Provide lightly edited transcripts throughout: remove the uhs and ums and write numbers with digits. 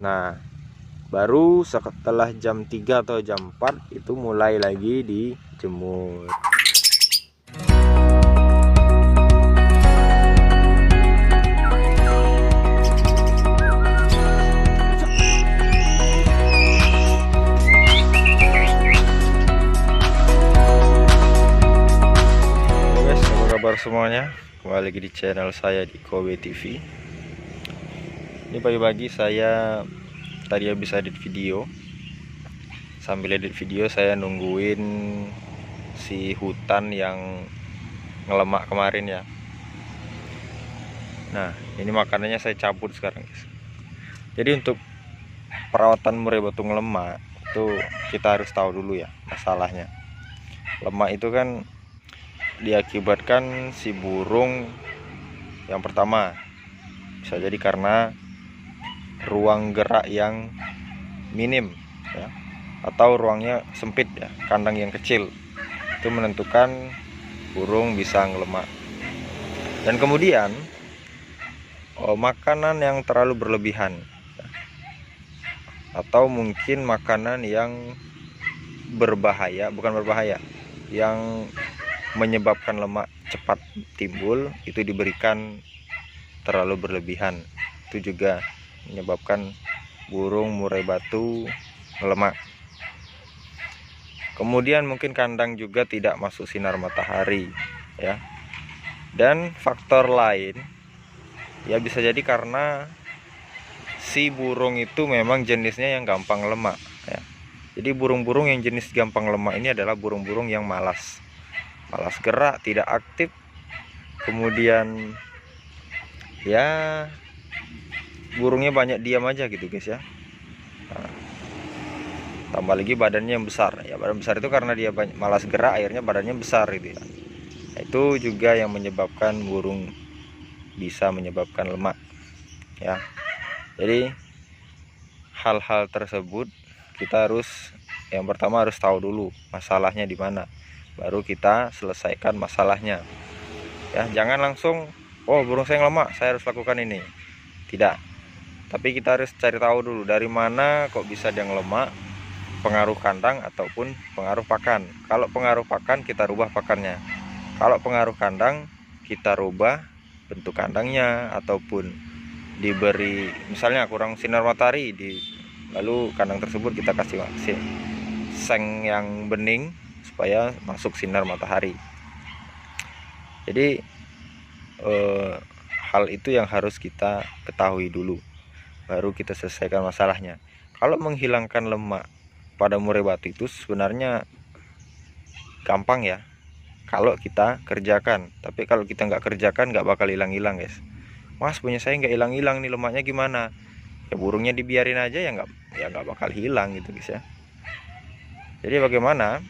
Nah, baru setelah jam 3 atau jam 4 itu mulai lagi dijemur. Kabar semuanya, kembali lagi di channel saya di Kowe TV. Ini pagi-pagi saya tadi habis edit video. Sambil edit video saya nungguin si hutan yang ngelemak kemarin ya. Nah, ini makanannya saya cabut sekarang guys. Jadi untuk perawatan murai batu ngelemak itu kita harus tahu dulu ya masalahnya. Lemak itu kan diakibatkan si burung. Yang pertama bisa jadi karena ruang gerak yang minim ya, atau ruangnya sempit ya, kandang yang kecil itu menentukan burung bisa ngelemak. Dan kemudian makanan yang terlalu berlebihan ya, atau mungkin makanan yang berbahaya, bukan berbahaya, yang menyebabkan lemak cepat timbul itu diberikan terlalu berlebihan, itu juga menyebabkan burung murai batu melemak. Kemudian mungkin kandang juga tidak masuk sinar matahari ya, dan faktor lain ya bisa jadi karena si burung itu memang jenisnya yang gampang lemak ya. Jadi burung-burung yang jenis gampang lemak ini adalah burung-burung yang malas gerak, tidak aktif, kemudian ya burungnya banyak diam aja gitu guys ya. Nah, tambah lagi badannya yang besar ya, badan besar itu karena dia malas gerak, akhirnya badannya besar gitu ya. Nah, itu juga yang menyebabkan burung bisa menyebabkan lemak ya. Jadi hal-hal tersebut kita harus, yang pertama harus tahu dulu masalahnya di mana, baru kita selesaikan masalahnya ya. Jangan langsung burung saya lemak, saya harus lakukan ini, tidak. Tapi kita harus cari tahu dulu dari mana kok bisa dia ngelemak, pengaruh kandang ataupun pengaruh pakan. Kalau pengaruh pakan kita rubah pakannya, kalau pengaruh kandang kita rubah bentuk kandangnya, ataupun diberi misalnya kurang sinar matahari, lalu kandang tersebut kita kasih seng yang bening supaya masuk sinar matahari. Jadi hal itu yang harus kita ketahui dulu, baru kita selesaikan masalahnya. Kalau menghilangkan lemak pada murai batu itu sebenarnya gampang ya kalau kita kerjakan. Tapi kalau kita nggak kerjakan nggak bakal hilang-hilang guys. Mas, punya saya nggak hilang-hilang nih, lemaknya gimana? Ya burungnya dibiarin aja ya nggak bakal hilang gitu guys ya. Jadi bagaimana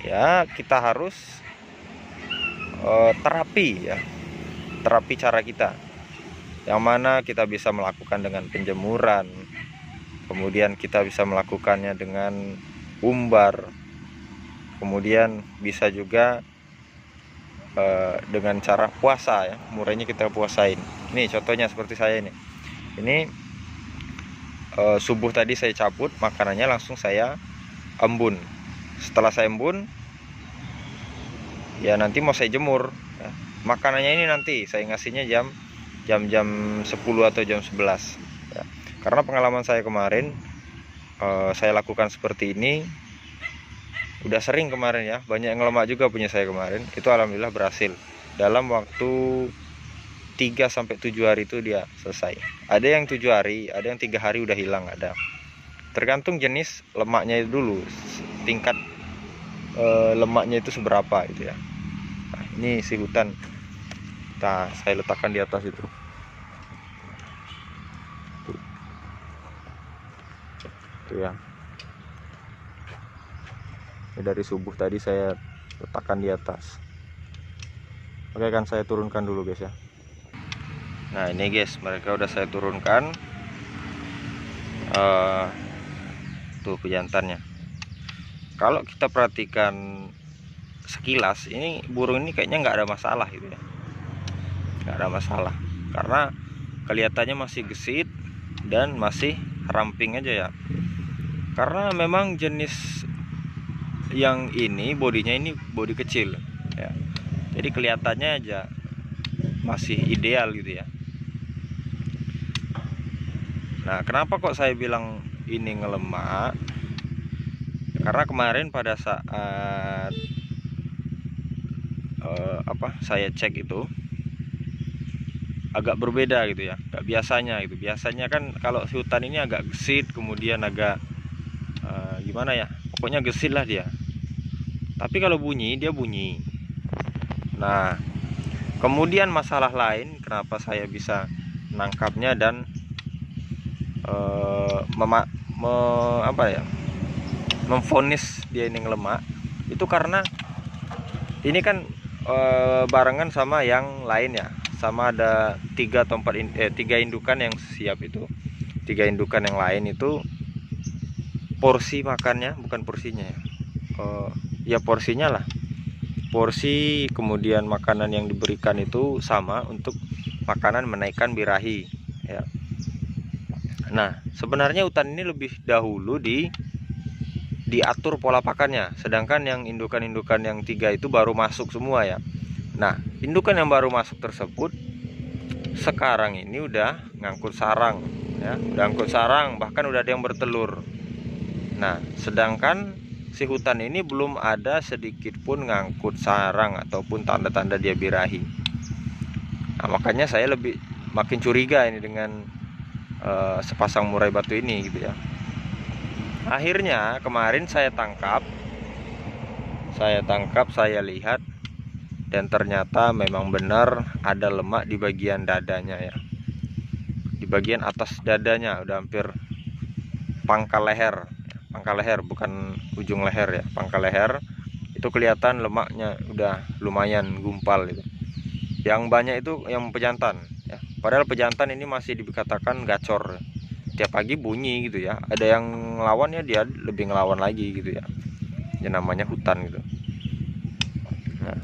ya, kita harus terapi ya, terapi cara kita, yang mana kita bisa melakukan dengan penjemuran, kemudian kita bisa melakukannya dengan umbar, kemudian bisa juga dengan cara puasa ya, murainya kita puasain. Ini contohnya seperti saya ini subuh tadi saya cabut makanannya, langsung saya embun. Setelah saya embun ya nanti mau saya jemur ya. Makanannya ini nanti saya ngasihnya jam 10 atau jam 11 ya. Karena pengalaman saya kemarin saya lakukan seperti ini udah sering kemarin ya, banyak yang ngelemak juga punya saya kemarin. Itu alhamdulillah berhasil, dalam waktu 3-7 hari itu dia selesai. Ada yang 7 hari, ada yang 3 hari udah hilang, ada. Tergantung jenis lemaknya dulu, tingkat lemaknya itu seberapa itu ya. Nah, ini si hutan saya letakkan di atas itu. Tuh ya. Ini dari subuh tadi saya letakkan di atas. Oke, kan saya turunkan dulu guys ya. Nah ini guys, mereka udah saya turunkan. Tuh pejantannya. Kalau kita perhatikan sekilas, ini burung ini kayaknya nggak ada masalah gitu ya, nggak ada masalah, karena kelihatannya masih gesit dan masih ramping aja ya, karena memang jenis yang ini bodinya ini bodi kecil ya, jadi kelihatannya aja masih ideal gitu ya. Nah, kenapa kok saya bilang ini ngelemak? Karena kemarin pada saat saya cek itu agak berbeda gitu ya, gak biasanya gitu. Biasanya kan kalau si hutan ini agak gesit, kemudian agak gimana ya, pokoknya gesit lah dia. Tapi kalau bunyi, dia bunyi. Nah, kemudian masalah lain kenapa saya bisa nangkapnya dan memvonis dia ini ngelemak, itu karena ini kan barengan sama yang lain ya, sama ada 3 atau 4 indukan yang siap itu. 3 indukan yang lain itu porsi makannya, bukan porsinya ya, ya porsinya lah, porsi kemudian makanan yang diberikan itu sama untuk makanan menaikkan birahi ya. Nah, sebenarnya hutan ini lebih dahulu diatur pola pakannya, sedangkan yang indukan-indukan yang 3 itu baru masuk semua ya. Nah, indukan yang baru masuk tersebut sekarang ini udah ngangkut sarang ya, udah ngangkut sarang, bahkan udah ada yang bertelur. Nah, sedangkan si hutan ini belum ada sedikit pun ngangkut sarang ataupun tanda-tanda dia birahi. Nah, makanya saya makin curiga ini dengan sepasang murai batu ini gitu ya. Akhirnya kemarin saya tangkap, saya lihat, dan ternyata memang benar ada lemak di bagian dadanya ya, di bagian atas dadanya, udah hampir pangkal leher, bukan ujung leher ya, pangkal leher. Itu kelihatan lemaknya udah lumayan gumpal gitu. Yang banyak itu yang pejantan ya. Padahal pejantan ini masih dikatakan gacor. Tiap pagi bunyi gitu ya. Ada yang ngelawan ya, dia lebih ngelawan lagi gitu ya. Yang namanya hutan gitu. Nah,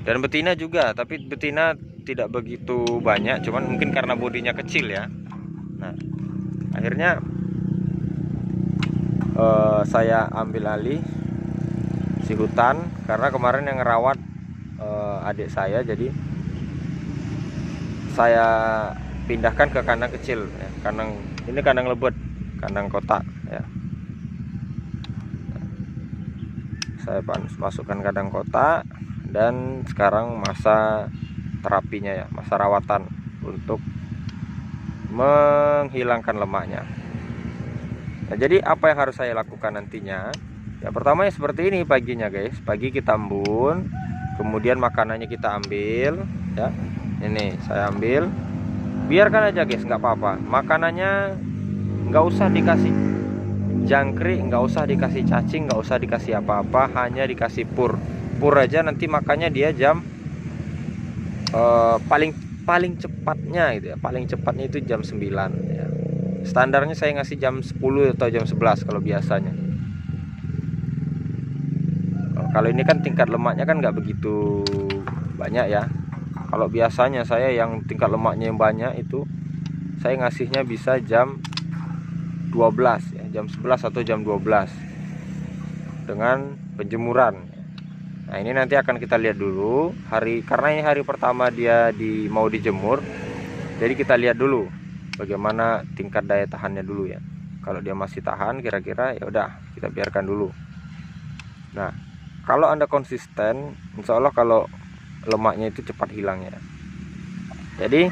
dan betina juga, tapi betina tidak begitu banyak, cuman mungkin karena bodinya kecil ya. Nah, akhirnya saya ambil alih si hutan karena kemarin yang ngerawat adik saya, jadi saya pindahkan ke kandang kecil ya. Ini kandang lebet, kandang kotak ya. Saya masukkan kandang kotak, dan sekarang masa terapinya ya, masa rawatan untuk menghilangkan lemaknya. Nah, jadi apa yang harus saya lakukan nantinya? Ya, pertama ya seperti ini paginya guys, pagi kita embun, kemudian makanannya kita ambil ya. Ini saya ambil, biarkan aja guys, nggak apa-apa. Makanannya nggak usah dikasih jangkrik, nggak usah dikasih cacing, nggak usah dikasih apa-apa, hanya dikasih pur aja. Nanti makannya dia jam paling cepatnya gitu ya, paling cepatnya itu jam 9 ya. Standarnya saya ngasih jam 10 atau jam 11 kalau biasanya. Kalau ini kan tingkat lemaknya kan nggak begitu banyak ya. Kalau biasanya saya yang tingkat lemaknya yang banyak itu saya ngasihnya bisa jam 12 ya, jam 11 atau jam 12 dengan penjemuran. Nah, ini nanti akan kita lihat dulu karena ini hari pertama dia mau dijemur. Jadi kita lihat dulu bagaimana tingkat daya tahannya dulu ya. Kalau dia masih tahan kira-kira, ya udah kita biarkan dulu. Nah, kalau Anda konsisten, insya Allah kalau lemaknya itu cepat hilang ya. Jadi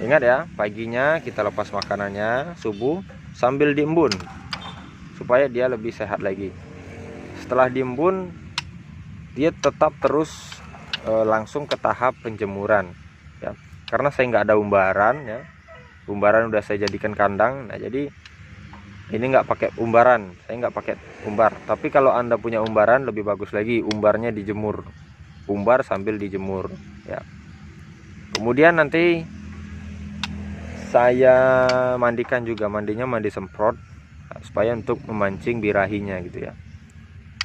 ingat ya, paginya kita lepas makanannya subuh sambil diembun supaya dia lebih sehat lagi. Setelah diembun, dia tetap terus langsung ke tahap penjemuran ya. Karena saya nggak ada umbaran ya, umbaran udah saya jadikan kandang. Nah, jadi ini nggak pakai umbaran, saya nggak pakai umbar. Tapi kalau Anda punya umbaran lebih bagus lagi, umbarnya dijemur, umbar sambil dijemur ya. Kemudian nanti saya mandikan juga, mandinya mandi semprot supaya untuk memancing birahinya gitu ya.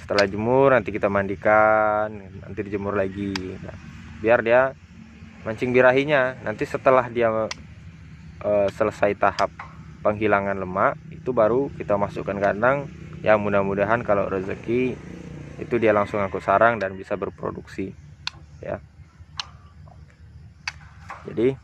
Setelah jemur nanti kita mandikan, nanti dijemur lagi. Nah, biar dia mancing birahinya. Nanti setelah dia selesai tahap penghilangan lemak, itu baru kita masukkan kandang. Ya mudah-mudahan kalau rezeki itu dia langsung angkut sarang dan bisa berproduksi ya. Jadi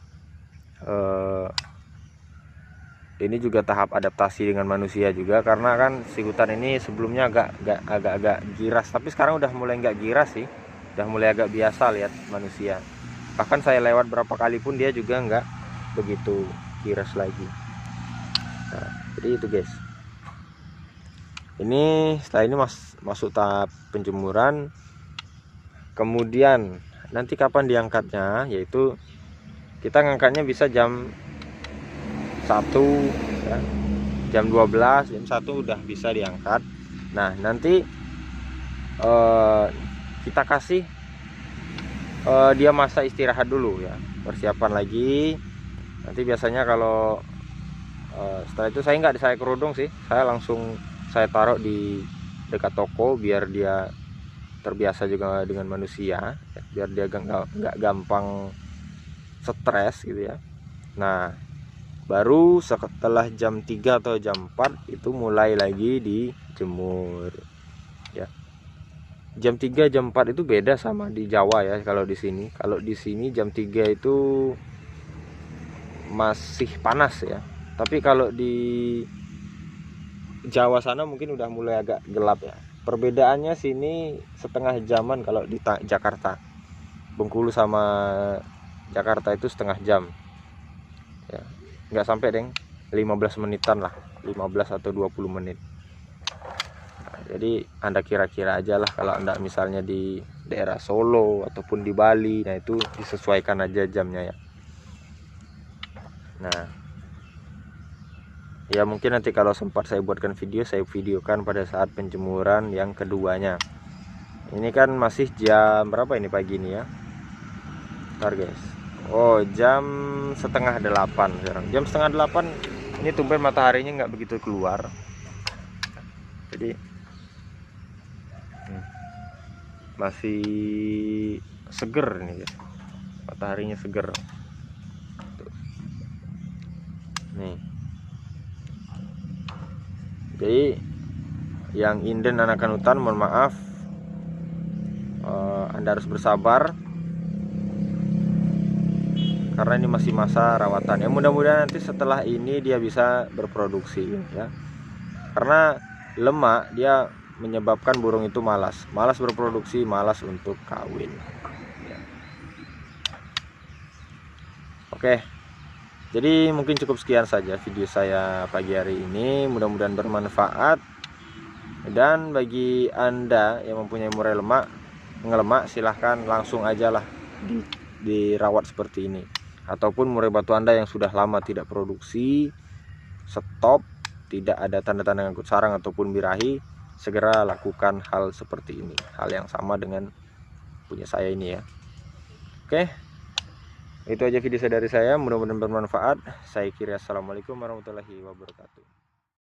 ini juga tahap adaptasi dengan manusia juga, karena kan si hutan ini sebelumnya agak giras, tapi sekarang udah mulai nggak giras sih, udah mulai agak biasa lihat manusia. Bahkan saya lewat berapa kali pun dia juga nggak begitu giras lagi. Nah, jadi itu guys. Ini setelah ini masuk tahap penjemuran. Kemudian nanti kapan diangkatnya, yaitu kita ngangkatnya bisa jam 1 ya, jam 12, jam 1 udah bisa diangkat. Nah nanti kita kasih dia masa istirahat dulu ya, persiapan lagi. Nanti biasanya kalau setelah itu saya kerudung sih, saya taruh di dekat toko biar dia terbiasa juga dengan manusia ya, biar dia nggak gampang stres gitu ya. Nah baru setelah jam 3 atau jam 4 itu mulai lagi dijemur ya. Jam 3 jam 4 itu beda sama di Jawa ya. Kalau di sini jam 3 itu masih panas ya, tapi kalau di Jawa sana mungkin udah mulai agak gelap ya. Perbedaannya sini setengah jaman. Kalau di Jakarta, Bengkulu sama Jakarta itu setengah jam ya, nggak sampai deng 15 menitan lah, 15 atau 20 menit. Nah, jadi Anda kira-kira aja lah, kalau Anda misalnya di daerah Solo ataupun di Bali, nah itu disesuaikan aja jamnya ya. Nah ya mungkin nanti kalau sempat saya buatkan video, saya videokan pada saat penjemuran yang keduanya. Ini kan masih jam berapa ini pagi ini ya, ntar guys. Oh jam setengah 8 sekarang, jam setengah 8 ini tumben mataharinya nggak begitu keluar, jadi masih seger nih guys, mataharinya seger tuh. Nih jadi yang inden anakan hutan, mohon maaf, Anda harus bersabar karena ini masih masa rawatan ya. Mudah-mudahan nanti setelah ini dia bisa berproduksi ya, karena lemak dia menyebabkan burung itu malas berproduksi, malas untuk kawin ya. Oke, jadi mungkin cukup sekian saja video saya pagi hari ini, mudah-mudahan bermanfaat. Dan bagi Anda yang mempunyai murai ngelemak, silahkan langsung aja lah dirawat seperti ini. Ataupun murai batu Anda yang sudah lama tidak produksi, stop, tidak ada tanda-tanda ngangkut sarang ataupun birahi, segera lakukan hal seperti ini, hal yang sama dengan punya saya ini ya. Oke, itu aja video dari saya, mudah-mudahan bermanfaat. Saya kira assalamualaikum warahmatullahi wabarakatuh.